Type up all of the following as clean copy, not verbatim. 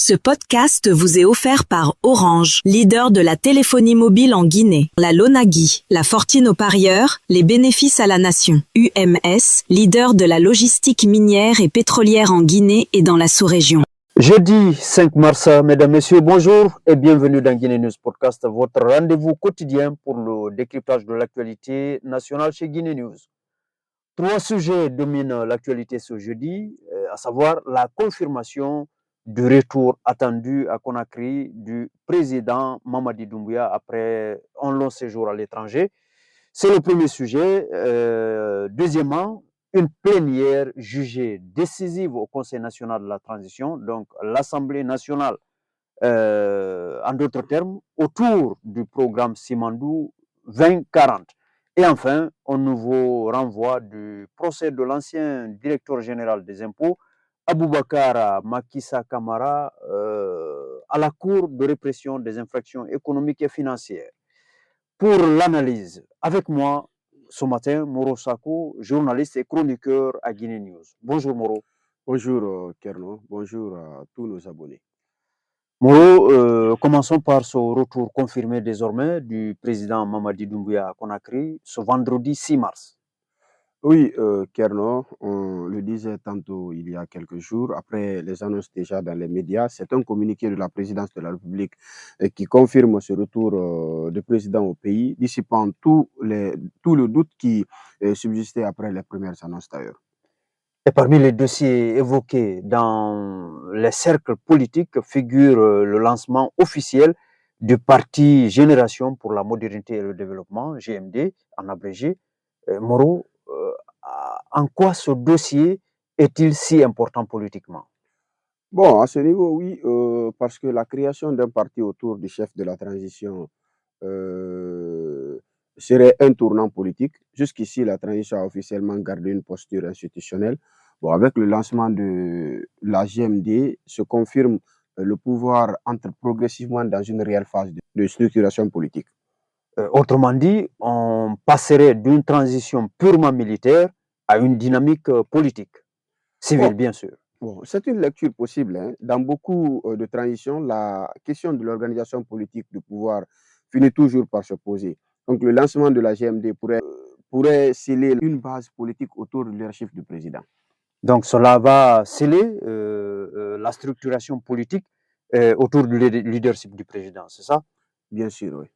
Ce podcast vous est offert par Orange, leader de la téléphonie mobile en Guinée. La Lonagui, la fortune aux parieurs, les bénéfices à la nation. UMS, leader de la logistique minière et pétrolière en Guinée et dans la sous-région. Jeudi 5 mars, mesdames, messieurs, bonjour et bienvenue dans Guinée News Podcast, votre rendez-vous quotidien pour le décryptage de l'actualité nationale chez Guinée News. Trois sujets dominent l'actualité ce jeudi, à savoir la confirmation du retour attendu à Conakry du président Mamadi Doumbouya après un long séjour à l'étranger. C'est le premier sujet. Deuxièmement, une plénière jugée décisive au Conseil national de la transition, donc l'Assemblée nationale, en d'autres termes, autour du programme Simandou 2040. Et enfin, un nouveau renvoi du procès de l'ancien directeur général des impôts, Aboubakar Makissa Kamara, à la Cour de répression des infractions économiques et financières. Pour l'analyse, avec moi ce matin, Moro Sako, journaliste et chroniqueur à Guinée News. Bonjour Moro. Bonjour Kerno, bonjour à tous nos abonnés. Moro, commençons par ce retour confirmé désormais du président Mamadi Doumbouya à Conakry ce vendredi 6 mars. Oui, Kerno, on le disait tantôt il y a quelques jours, après les annonces déjà dans les médias, c'est un communiqué de la présidence de la République qui confirme ce retour du président au pays, dissipant tout le doute qui subsistait après les premières annonces d'ailleurs. Et parmi les dossiers évoqués dans les cercles politiques figure le lancement officiel du parti Génération pour la modernité et le développement, GMD en abrégé. Moro, en quoi ce dossier est-il si important politiquement? Bon, à ce niveau, oui, parce que la création d'un parti autour du chef de la transition euh, serait un tournant politique. Jusqu'ici, la transition a officiellement gardé une posture institutionnelle. Bon, avec le lancement de la GMD, se confirme le pouvoir entre progressivement dans une réelle phase de structuration politique. Autrement dit, on passerait d'une transition purement militaire à une dynamique politique, civile Bon, bien sûr. Bon, c'est une lecture possible, hein. Dans beaucoup de transitions, la question de l'organisation politique du pouvoir finit toujours par se poser. Donc, le lancement de la GMD pourrait sceller une base politique autour du leadership du président. Donc cela va sceller la structuration politique autour du leadership du président, c'est ça? Bien sûr, oui.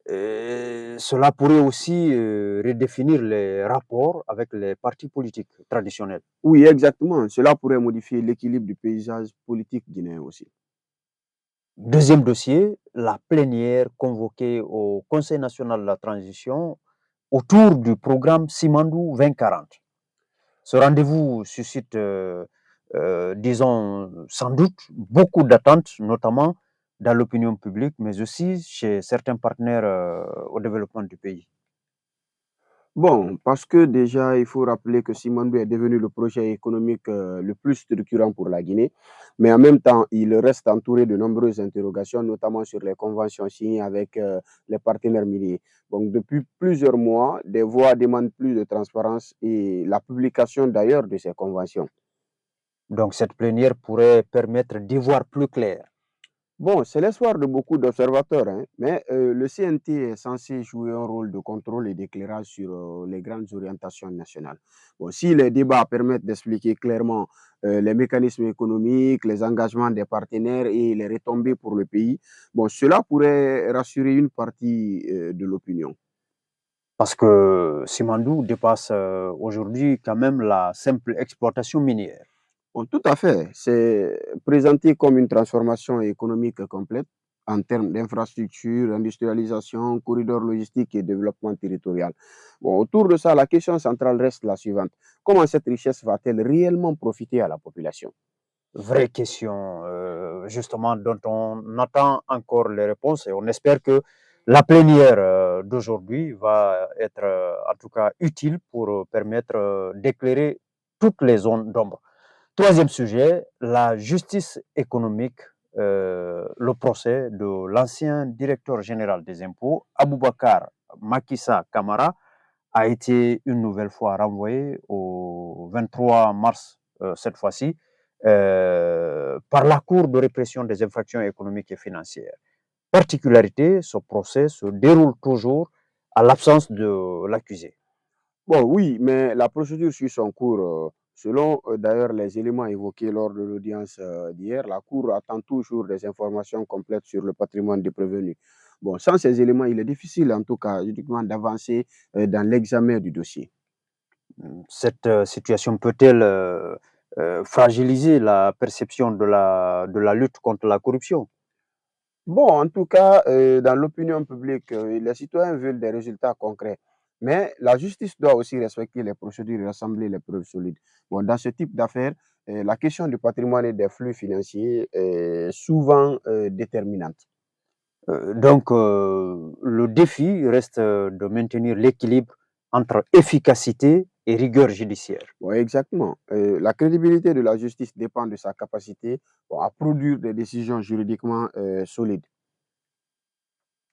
Cela pourrait aussi redéfinir les rapports avec les partis politiques traditionnels. Oui, exactement. Cela pourrait modifier l'équilibre du paysage politique guinéen aussi. Deuxième dossier, la plénière convoquée au Conseil national de la transition autour du programme Simandou 2040. Ce rendez-vous suscite, disons, sans doute beaucoup d'attentes, notamment dans l'opinion publique, mais aussi chez certains partenaires au développement du pays. Bon, parce que déjà, il faut rappeler que Simandou est devenu le projet économique le plus structurant pour la Guinée, mais en même temps, il reste entouré de nombreuses interrogations, notamment sur les conventions signées avec les partenaires miniers. Donc, depuis plusieurs mois, des voix demandent plus de transparence et la publication d'ailleurs de ces conventions. Donc cette plénière pourrait permettre d'y voir plus clair. Bon, c'est l'espoir de beaucoup d'observateurs, hein, mais le CNT est censé jouer un rôle de contrôle et d'éclairage sur les grandes orientations nationales. Bon, si les débats permettent d'expliquer clairement les mécanismes économiques, les engagements des partenaires et les retombées pour le pays, bon, cela pourrait rassurer une partie de l'opinion. Parce que Simandou dépasse aujourd'hui quand même la simple exploitation minière. Bon, tout à fait. C'est présenté comme une transformation économique complète en termes d'infrastructure, industrialisation, corridor logistique et développement territorial. Bon, autour de ça, la question centrale reste la suivante. Comment cette richesse va-t-elle réellement profiter à la population? Vraie question, justement, dont on attend encore les réponses et on espère que la plénière d'aujourd'hui va être en tout cas utile pour permettre d'éclairer toutes les zones d'ombre. Troisième sujet, la justice économique, le procès de l'ancien directeur général des impôts, Aboubakar Makissa Kamara, a été une nouvelle fois renvoyé au 23 mars cette fois-ci. par la Cour de répression des infractions économiques et financières. Particularité, ce procès se déroule toujours à l'absence de l'accusé. Bon, oui, mais la procédure suit son cours. Selon d'ailleurs les éléments évoqués lors de l'audience d'hier, la Cour attend toujours des informations complètes sur le patrimoine des prévenus. Bon, sans ces éléments, il est difficile en tout cas juridiquement d'avancer dans l'examen du dossier. Cette situation peut-elle fragiliser la perception de la lutte contre la corruption? Bon, en tout cas, dans l'opinion publique, les citoyens veulent des résultats concrets. Mais la justice doit aussi respecter les procédures et rassembler les preuves solides. Bon, dans ce type d'affaires, la question du patrimoine et des flux financiers est souvent déterminante. Donc, le défi reste de maintenir l'équilibre entre efficacité et rigueur judiciaire. Bon, exactement. La crédibilité de la justice dépend de sa capacité à produire des décisions juridiquement solides.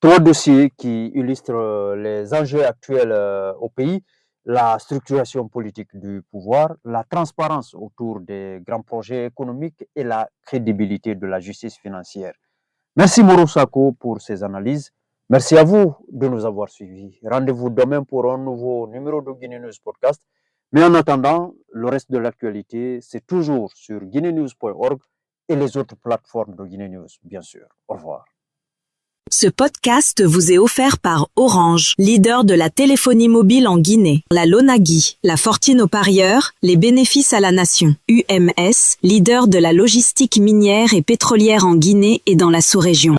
Trois dossiers qui illustrent les enjeux actuels au pays: la structuration politique du pouvoir, la transparence autour des grands projets économiques et la crédibilité de la justice financière. Merci Moro Sako pour ces analyses. Merci à vous de nous avoir suivis. Rendez-vous demain pour un nouveau numéro de Guinée News Podcast. Mais en attendant, le reste de l'actualité, c'est toujours sur guinenews.org et les autres plateformes de Guinée News, bien sûr. Au revoir. Ce podcast vous est offert par Orange, leader de la téléphonie mobile en Guinée. La Lonagui, la fortune aux parieurs, les bénéfices à la nation. UMS, leader de la logistique minière et pétrolière en Guinée et dans la sous-région.